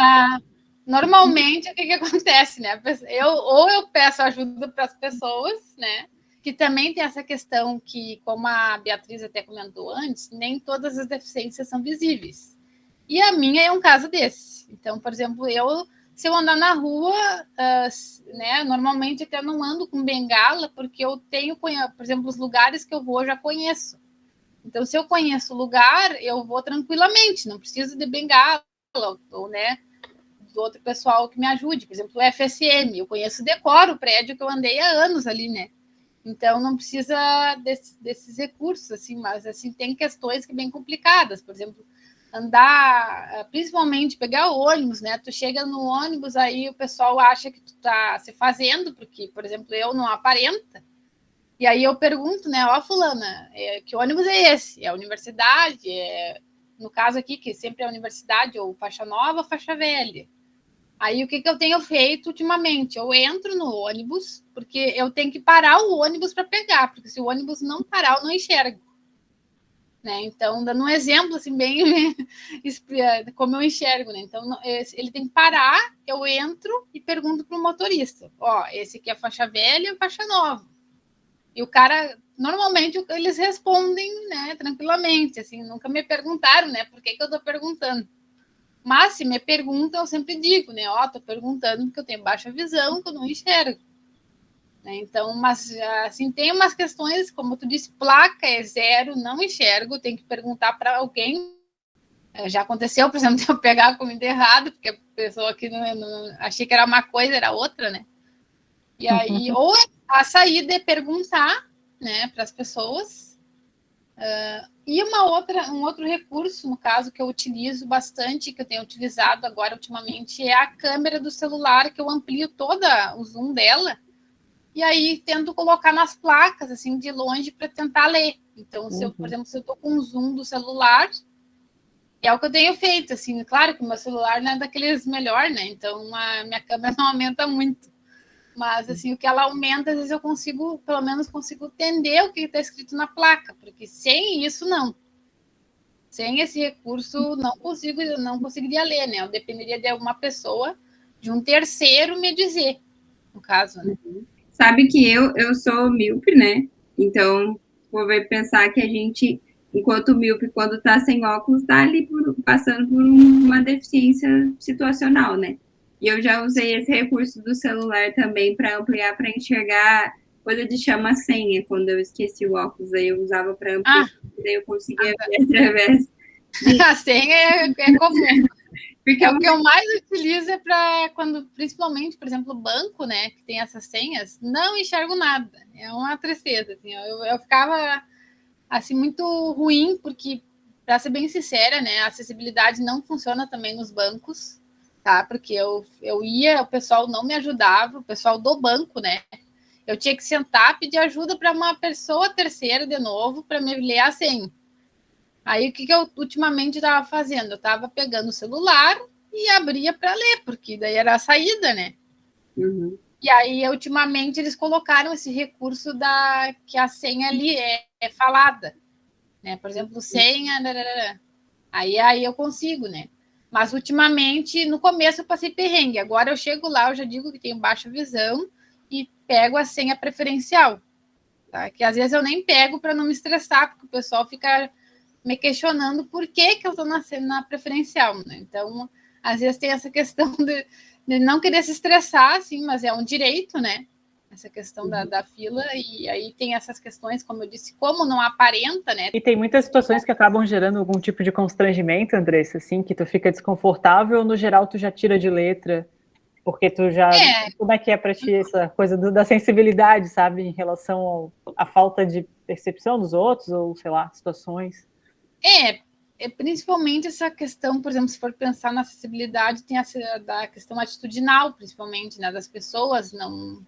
Normalmente, o que acontece, né? Eu peço ajuda para as pessoas, né? Que também tem essa questão que, como a Beatriz até comentou antes, nem todas as deficiências são visíveis. E a minha é um caso desse. Então, por exemplo, se eu andar na rua, né? Normalmente até não ando com bengala, porque eu tenho, por exemplo, os lugares que eu vou, eu já conheço. Então, se eu conheço o lugar, eu vou tranquilamente, não preciso de bengala, ou, né? Do outro pessoal que me ajude, por exemplo, o FSM, eu conheço decoro o prédio que eu andei há anos ali, né? Então não precisa desses recursos, assim, mas assim tem questões que bem complicadas, por exemplo, andar, principalmente pegar o ônibus, né? Tu chega no ônibus, aí o pessoal acha que tu tá se fazendo, porque, por exemplo, eu não aparenta, e aí eu pergunto, né, ó, fulana, que ônibus é esse? É a universidade? No caso aqui, que sempre é a universidade, ou faixa nova, faixa velha. Aí, o que eu tenho feito ultimamente? Eu entro no ônibus, porque eu tenho que parar o ônibus para pegar, porque se o ônibus não parar, eu não enxergo. Né? Então, dando um exemplo, assim, bem como eu enxergo, né? Então, ele tem que parar, eu entro e pergunto para o motorista, ó, esse aqui é faixa velha ou faixa nova? E o cara, normalmente, eles respondem, né, tranquilamente, assim, nunca me perguntaram, né, por que eu estou perguntando. Mas se me perguntam, eu sempre digo, né? Ó, tô perguntando porque eu tenho baixa visão, que eu não enxergo. Né? Então, mas assim, tem umas questões, como tu disse, placa é 0, não enxergo, tem que perguntar para alguém. Já aconteceu, por exemplo, de eu pegar a comida errada, porque a pessoa aqui não achei que era uma coisa, era outra, né? E aí, ou a saída é perguntar, né, para as pessoas. E um outro recurso, no caso, que eu utilizo bastante, que eu tenho utilizado agora ultimamente, é a câmera do celular, que eu amplio toda o zoom dela, e aí tento colocar nas placas, assim, de longe, para tentar ler. Então, se eu, por exemplo, se eu estou com um zoom do celular, é o que eu tenho feito, assim, claro que o meu celular não é daqueles melhor, né? Então, a minha câmera não aumenta muito. Mas, assim, o que ela aumenta, às vezes eu consigo, pelo menos consigo entender o que está escrito na placa, porque sem isso, não. Sem esse recurso, não conseguiria ler, né? Eu dependeria de uma pessoa, de um terceiro me dizer, no caso, né? Sabe que eu sou míope, né? Então, vou pensar que a gente, enquanto míope, quando tá sem óculos, tá ali passando por uma deficiência situacional, né? E eu já usei esse recurso do celular também para ampliar, para enxergar coisa de chama-senha, quando eu esqueci o óculos, aí eu usava para ampliar, daí eu conseguia ver através. A senha é comum. Porque o que eu mais utilizo é para quando, principalmente, por exemplo, o banco, né, que tem essas senhas, não enxergo nada. É uma tristeza, assim, eu ficava assim muito ruim, porque, para ser bem sincera, né, a acessibilidade não funciona também nos bancos, tá? Porque eu ia, o pessoal não me ajudava, o pessoal do banco, né? Eu tinha que sentar, pedir ajuda para uma pessoa terceira de novo para me ler a senha. Aí o que eu ultimamente estava fazendo? Eu estava pegando o celular e abria para ler, porque daí era a saída, né? Uhum. E aí, ultimamente, eles colocaram esse recurso que a senha ali é falada, né? Por exemplo, senha, aí eu consigo, né? Mas ultimamente, no começo eu passei perrengue. Agora eu chego lá, eu já digo que tenho baixa visão e pego a senha preferencial, tá? Que às vezes eu nem pego para não me estressar, porque o pessoal fica me questionando por que eu estou na preferencial, né? Então, às vezes tem essa questão de não querer se estressar, assim, mas é um direito, né? Essa questão da fila, e aí tem essas questões, como eu disse, como não aparenta, né? E tem muitas situações que acabam gerando algum tipo de constrangimento, Andressa, assim, que tu fica desconfortável, no geral tu já tira de letra, porque tu já... Como é que é pra ti essa coisa da sensibilidade, sabe, em relação à falta de percepção dos outros, ou, sei lá, situações? Principalmente essa questão, por exemplo, se for pensar na acessibilidade, tem essa da questão atitudinal, principalmente, né, das pessoas não...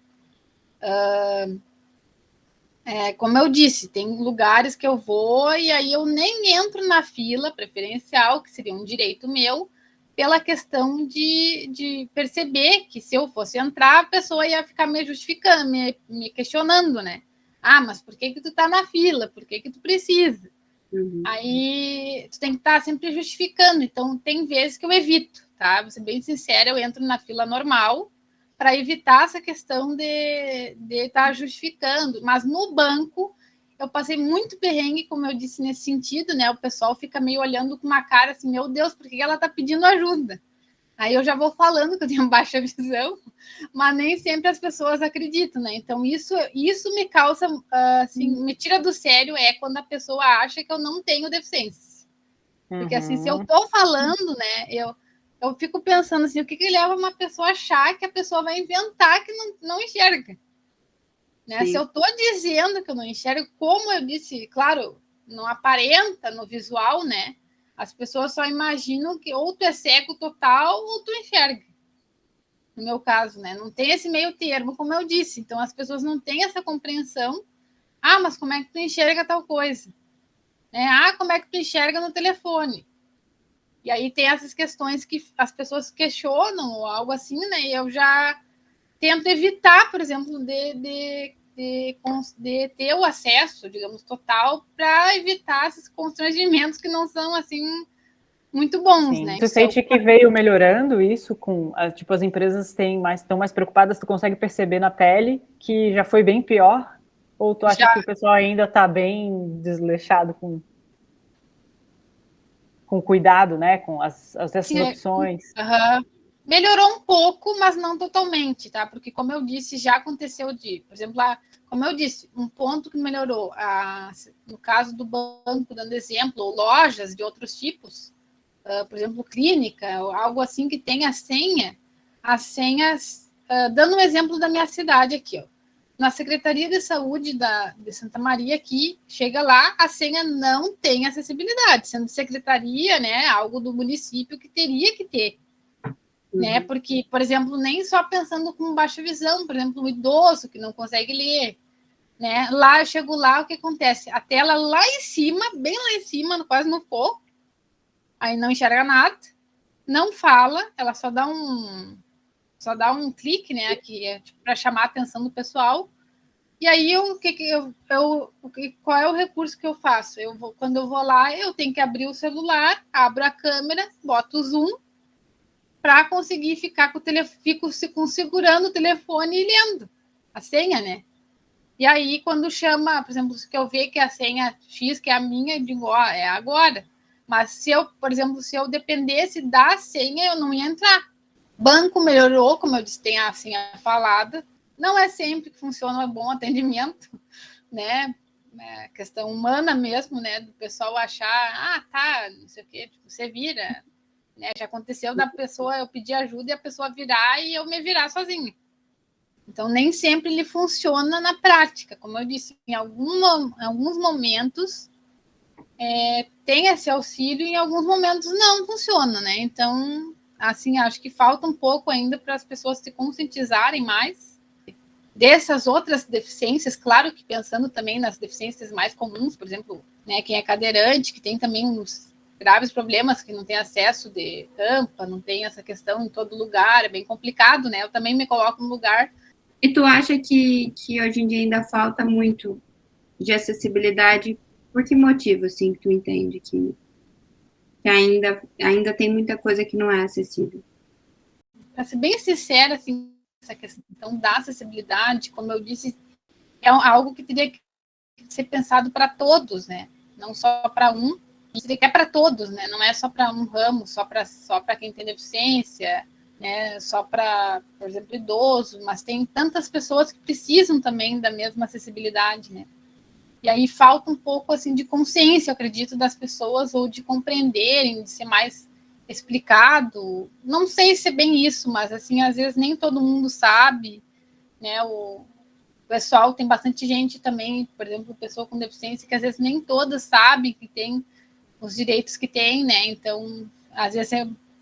como eu disse, tem lugares que eu vou e aí eu nem entro na fila preferencial, que seria um direito meu, pela questão de perceber que se eu fosse entrar, a pessoa ia ficar me justificando, me questionando, né? Ah, mas por que tu tá na fila? Por que tu precisa? Uhum. Aí tu tem que estar sempre justificando. Então, tem vezes que eu evito, tá? Vou ser bem sincera, eu entro na fila normal para evitar essa questão de estar justificando. Mas no banco, eu passei muito perrengue, como eu disse, nesse sentido, né? O pessoal fica meio olhando com uma cara assim, meu Deus, por que ela está pedindo ajuda? Aí eu já vou falando que eu tenho baixa visão, mas nem sempre as pessoas acreditam, né? Então, isso me causa, assim, me tira do sério é quando a pessoa acha que eu não tenho deficiência. Porque, assim, se eu tô falando, né, eu fico pensando assim, o que leva uma pessoa a achar que a pessoa vai inventar que não enxerga? Né? Se eu tô dizendo que eu não enxergo, como eu disse, claro, não aparenta no visual, né? As pessoas só imaginam que ou tu é cego total ou tu enxerga. No meu caso, né? Não tem esse meio termo, como eu disse. Então, as pessoas não têm essa compreensão. Ah, mas como é que tu enxerga tal coisa? Ah, como é que tu enxerga no telefone? E aí tem essas questões que as pessoas questionam ou algo assim, né? E eu já tento evitar, por exemplo, de ter o acesso, digamos, total, para evitar esses constrangimentos que não são, assim, muito bons, Sim. né? Tu sente que veio melhorando isso com, tipo, as empresas estão mais preocupadas, tu consegue perceber na pele que já foi bem pior? Ou tu acha Já, que o pessoal ainda está bem desleixado com cuidado, né, com essas assim, opções? melhorou um pouco, mas não totalmente, tá? Porque, como eu disse, já aconteceu por exemplo, como eu disse, um ponto que melhorou, no caso do banco, dando exemplo, ou lojas de outros tipos, por exemplo, clínica, ou algo assim que tem as senhas, dando um exemplo da minha cidade aqui, ó. Na Secretaria de Saúde de Santa Maria, aqui, chega lá, a senha não tem acessibilidade, sendo secretaria, né, algo do município que teria que ter, né, porque, por exemplo, nem só pensando com baixa visão, por exemplo, um idoso que não consegue ler, né, lá eu chego lá, o que acontece? A tela lá em cima, bem lá em cima, quase no foco, aí não enxerga nada, não fala, ela só dá um clique, né, aqui, tipo, para chamar a atenção do pessoal. E aí, qual é o recurso que eu faço? Quando eu vou lá, eu tenho que abrir o celular, abro a câmera, boto o zoom para conseguir ficar fico segurando o telefone e lendo a senha, né? E aí, quando chama, por exemplo, se eu ver que a senha X, que é a minha, eu digo, ó, é agora. Mas se eu, por exemplo, se eu dependesse da senha, eu não ia entrar. Banco melhorou, como eu disse, tem a senha falada. Não é sempre que funciona um bom atendimento, né? É questão humana mesmo, né? Do pessoal achar, tá, não sei o quê, tipo, você vira. né? Já aconteceu da pessoa, eu pedir ajuda e a pessoa virar e eu me virar sozinha. Então, nem sempre ele funciona na prática. Como eu disse, em alguns momentos tem esse auxílio, e em alguns momentos não funciona, né? Então, assim, acho que falta um pouco ainda para as pessoas se conscientizarem mais dessas outras deficiências, claro que pensando também nas deficiências mais comuns, por exemplo, né, quem é cadeirante, que tem também uns graves problemas, que não tem acesso de rampa, não tem essa questão em todo lugar, é bem complicado, né? Eu também me coloco no lugar. E tu acha que hoje em dia ainda falta muito de acessibilidade? Por que motivo, assim, que tu entende que ainda tem muita coisa que não é acessível? Para ser bem sincera, assim, essa questão da acessibilidade, como eu disse, é algo que teria que ser pensado para todos, né? Não só para um, é para todos, né? Não é só para um ramo, só para quem tem deficiência, né? Só para, por exemplo, idoso, mas tem tantas pessoas que precisam também da mesma acessibilidade, né? E aí falta um pouco assim de consciência, eu acredito, das pessoas, ou de compreenderem, de ser mais explicado. Não sei se é bem isso, mas assim, às vezes nem todo mundo sabe, né? O pessoal, tem bastante gente também, por exemplo, pessoa com deficiência, que às vezes nem todas sabem que tem os direitos que tem, né? Então, às vezes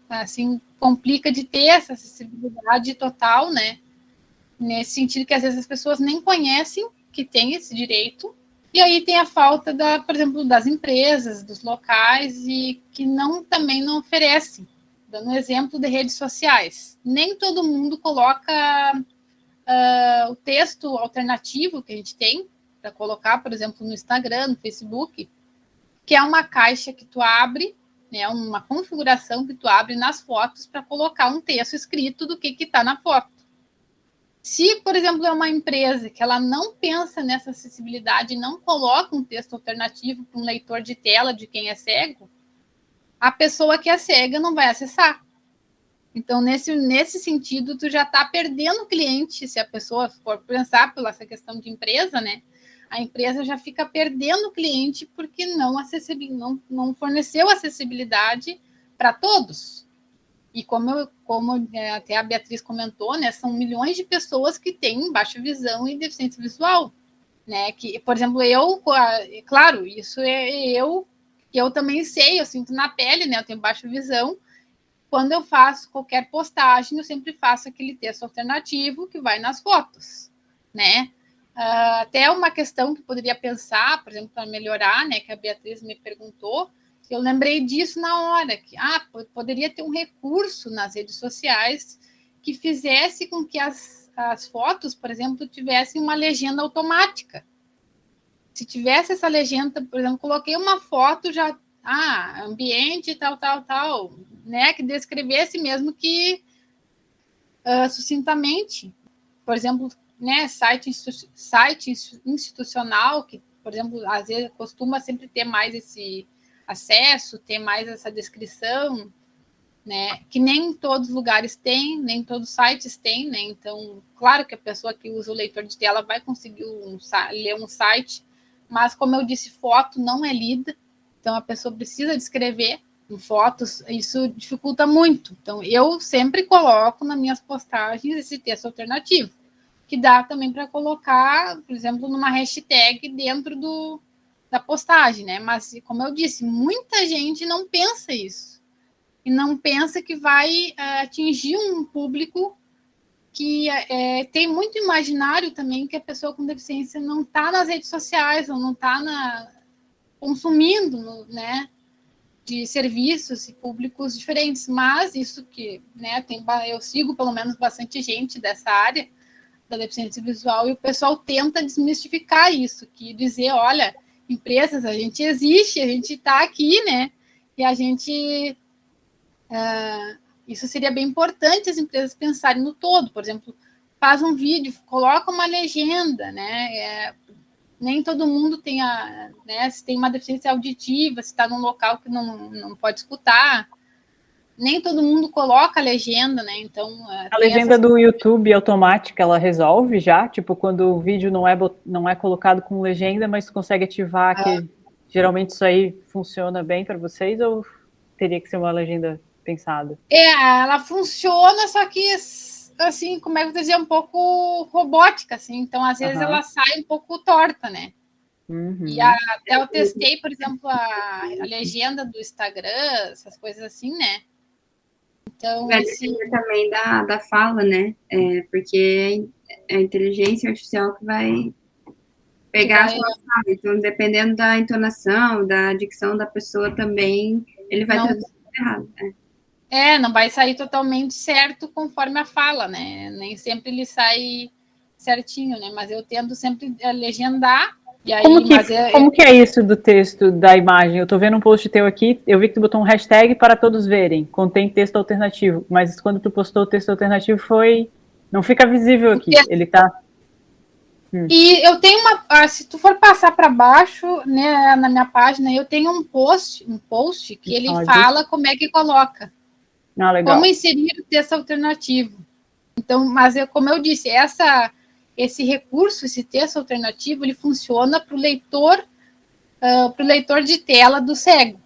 assim, complica de ter essa acessibilidade total, né? Nesse sentido que às vezes as pessoas nem conhecem que tem esse direito. E aí tem a falta, por exemplo, das empresas, dos locais, e que também não oferecem. Dando um exemplo de redes sociais. Nem todo mundo coloca o texto alternativo que a gente tem para colocar, por exemplo, no Instagram, no Facebook, que é uma caixa que tu abre, né, uma configuração que tu abre nas fotos para colocar um texto escrito do que está na foto. Se, por exemplo, é uma empresa que ela não pensa nessa acessibilidade, não coloca um texto alternativo para um leitor de tela de quem é cego, a pessoa que é cega não vai acessar. Então, nesse sentido, tu já está perdendo cliente, se a pessoa for pensar pela essa questão de empresa, né? A empresa já fica perdendo cliente porque não forneceu acessibilidade para todos. E como até a Beatriz comentou, né, são milhões de pessoas que têm baixa visão e deficiência visual, né? Que, por exemplo, claro, isso eu também sei, eu sinto na pele, né? Eu tenho baixa visão. Quando eu faço qualquer postagem, eu sempre faço aquele texto alternativo que vai nas fotos, né? Até uma questão que poderia pensar, por exemplo, para melhorar, né, que a Beatriz me perguntou, eu lembrei disso na hora, que poderia ter um recurso nas redes sociais que fizesse com que as fotos, por exemplo, tivessem uma legenda automática. Se tivesse essa legenda, por exemplo, coloquei uma foto já, ambiente, tal, né, que descrevesse mesmo que sucintamente, por exemplo, né, site institucional, que, por exemplo, às vezes costuma sempre ter mais esse acesso, ter mais essa descrição, né, que nem todos os lugares têm, nem todos os sites têm, né, então, claro que a pessoa que usa o leitor de tela vai conseguir ler um site, mas, como eu disse, foto não é lida, então a pessoa precisa descrever em fotos, isso dificulta muito. Então, eu sempre coloco nas minhas postagens esse texto alternativo, que dá também para colocar, por exemplo, numa hashtag dentro da postagem, né? Mas, como eu disse, muita gente não pensa isso. E não pensa que vai atingir um público que tem muito imaginário também que a pessoa com deficiência não está nas redes sociais, ou não está consumindo, né, de serviços e públicos diferentes, mas isso que, né, eu sigo pelo menos bastante gente dessa área da deficiência visual, e o pessoal tenta desmistificar isso, que dizer, olha, empresas, a gente existe, a gente está aqui, né, e a gente... isso seria bem importante as empresas pensarem no todo, por exemplo, faz um vídeo, coloca uma legenda, né, nem todo mundo tem né, se tem uma deficiência auditiva, se está num local que não pode escutar, nem todo mundo coloca a legenda, né? Então a legenda do YouTube automática, ela resolve já, tipo, quando o vídeo não é colocado com legenda, mas consegue ativar que geralmente isso aí funciona bem para vocês, ou teria que ser uma legenda pensada. Ela funciona, só que, assim, como é que eu vou dizer, um pouco robótica, assim. Então, às vezes, ela sai um pouco torta, né? E até eu testei, por exemplo, a legenda do Instagram, essas coisas assim, né? Então, Vai depender também da fala, né? Porque é a inteligência artificial que vai pegar a sua fala. Então, dependendo da entonação, da dicção da pessoa também, ele vai traduzir errado. não vai sair totalmente certo conforme a fala, né? Nem sempre ele sai certinho, né? Mas eu tento sempre legendar. E aí, como que é isso do texto, da imagem? Eu tô vendo um post teu aqui, eu vi que tu botou um hashtag para todos verem, contém texto alternativo, mas quando tu postou o texto alternativo não fica visível aqui, ele tá... E eu tenho se tu for passar para baixo, né, na minha página, eu tenho um post que ele fala como é que coloca. Legal. Como inserir o texto alternativo. Então, mas como eu disse, esse recurso, esse texto alternativo, ele funciona para o leitor de tela do cego.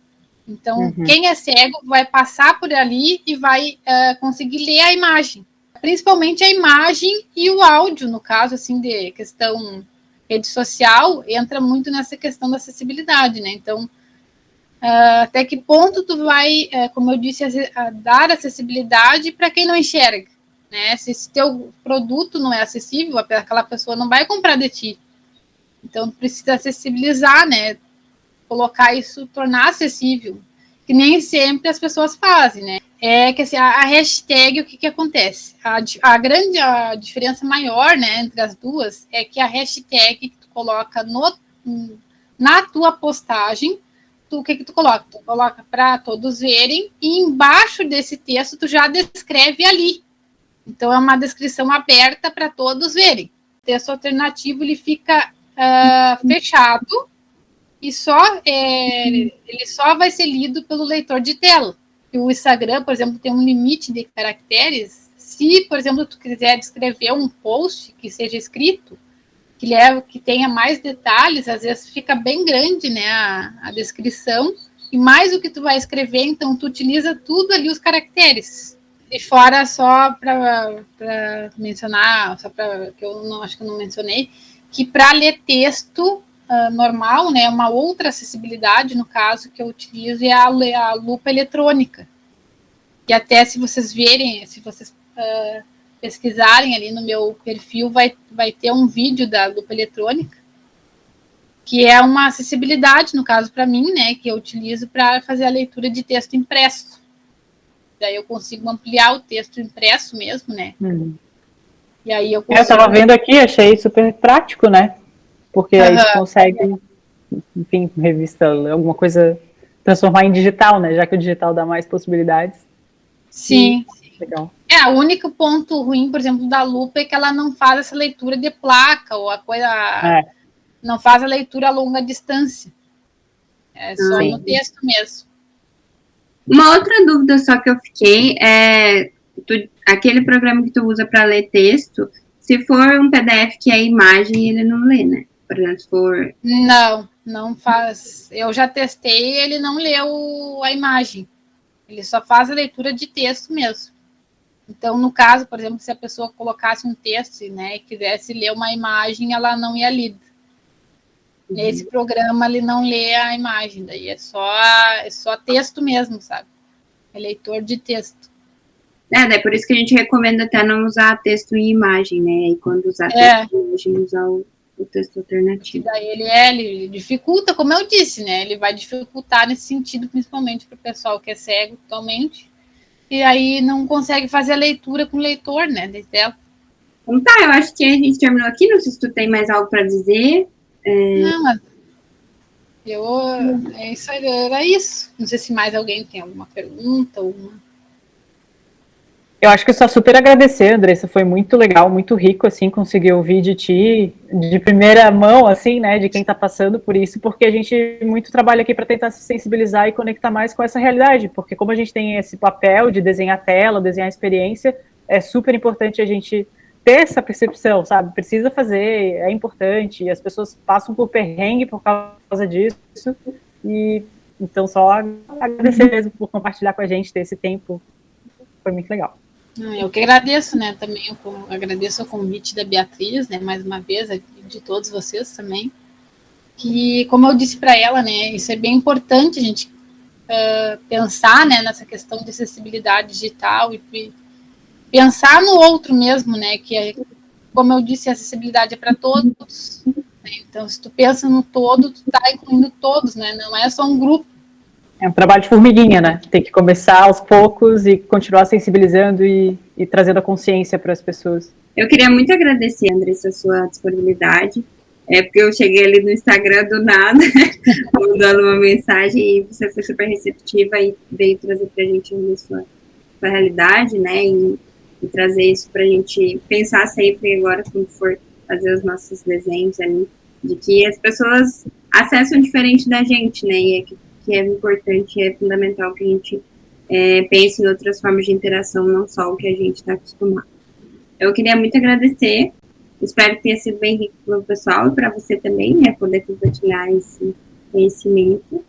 Então, quem é cego vai passar por ali e vai conseguir ler a imagem. Principalmente a imagem e o áudio, no caso, assim, de questão rede social, entra muito nessa questão da acessibilidade, né? Então, até que ponto tu vai, como eu disse, dar acessibilidade para quem não enxerga, né? Se teu produto não é acessível, aquela pessoa não vai comprar de ti. Então, precisa acessibilizar, né? Colocar isso, tornar acessível, que nem sempre as pessoas fazem, né? Que assim, a hashtag, o que acontece? A diferença maior, né, entre as duas é que a hashtag que tu coloca na tua postagem, o que tu coloca? Tu coloca para todos verem e embaixo desse texto tu já descreve ali. Então é uma descrição aberta para todos verem. O texto alternativo ele fica fechado e ele só vai ser lido pelo leitor de tela. O Instagram, por exemplo, tem um limite de caracteres. Se, por exemplo, tu quiser descrever um post que seja escrito, que tenha mais detalhes, às vezes fica bem grande, né, a descrição, e mais o que tu vai escrever, então tu utiliza tudo ali os caracteres. E fora, só para mencionar, que eu não acho que eu não mencionei, que para ler texto normal, né, uma outra acessibilidade, no caso, que eu utilizo é a lupa eletrônica. E até se vocês verem, se vocês pesquisarem ali no meu perfil, vai ter um vídeo da lupa eletrônica, que é uma acessibilidade, no caso, para mim, né, que eu utilizo para fazer a leitura de texto impresso. Daí eu consigo ampliar o texto impresso mesmo, né? E aí eu estava vendo aqui, achei super prático, né? Porque aí você consegue, enfim, revista, alguma coisa, transformar em digital, né? Já que o digital dá mais possibilidades. Sim. Legal. O único ponto ruim, por exemplo, da lupa é que ela não faz essa leitura de placa, ou não faz a leitura a longa distância. É só no texto mesmo. Uma outra dúvida só que eu fiquei aquele programa que tu usa para ler texto, se for um PDF que é imagem, ele não lê, né? Por exemplo, se for... Não faz. Eu já testei, ele não leu a imagem. Ele só faz a leitura de texto mesmo. Então, no caso, por exemplo, se a pessoa colocasse um texto, né, e quisesse ler uma imagem, ela não ia ler. Esse programa, ele não lê a imagem, daí é só texto mesmo, sabe? É leitor de texto. Daí por isso que a gente recomenda até não usar texto e imagem, né? E quando usar texto e imagem, usar o texto alternativo. Daí ele dificulta, como eu disse, né? Ele vai dificultar nesse sentido, principalmente para o pessoal que é cego totalmente. E aí não consegue fazer a leitura com o leitor, né? De tela. Então tá, eu acho que a gente terminou aqui. Não sei se tu tem mais algo para dizer. Não, mas era isso. Não sei se mais alguém tem alguma pergunta ou uma... Eu acho que só super agradecer, Andressa, foi muito legal, muito rico, assim, conseguir ouvir de ti, de primeira mão, assim, né, de quem está passando por isso, porque a gente muito trabalha aqui para tentar se sensibilizar e conectar mais com essa realidade, porque como a gente tem esse papel de desenhar tela, desenhar experiência, é super importante a gente ter essa percepção, sabe, precisa fazer, é importante, as pessoas passam por perrengue por causa disso, e Então, só agradecer mesmo por compartilhar com a gente, ter esse tempo. Foi muito legal. Eu que agradeço, né, também, agradeço o convite da Beatriz, né, mais uma vez, de todos vocês também, que, como eu disse para ela, né, isso é bem importante a gente pensar, né, nessa questão de acessibilidade digital e pensar no outro mesmo, né, que é, como eu disse, a acessibilidade é para todos, né, então, se tu pensa no todo, tu tá incluindo todos, né, não é só um grupo. É um trabalho de formiguinha, né? Tem que começar aos poucos e continuar sensibilizando e trazendo a consciência para as pessoas. Eu queria muito agradecer, Andressa, a sua disponibilidade, porque eu cheguei ali no Instagram do nada, mandando uma mensagem, e você foi super receptiva e veio trazer para a gente a sua realidade, né, e trazer isso para a gente pensar sempre agora, quando for fazer os nossos desenhos ali, de que as pessoas acessam diferente da gente, né, e que é importante, é fundamental que a gente pense em outras formas de interação, não só o que a gente está acostumado. Eu queria muito agradecer, espero que tenha sido bem rico para o pessoal e para você também, né, poder compartilhar esse conhecimento.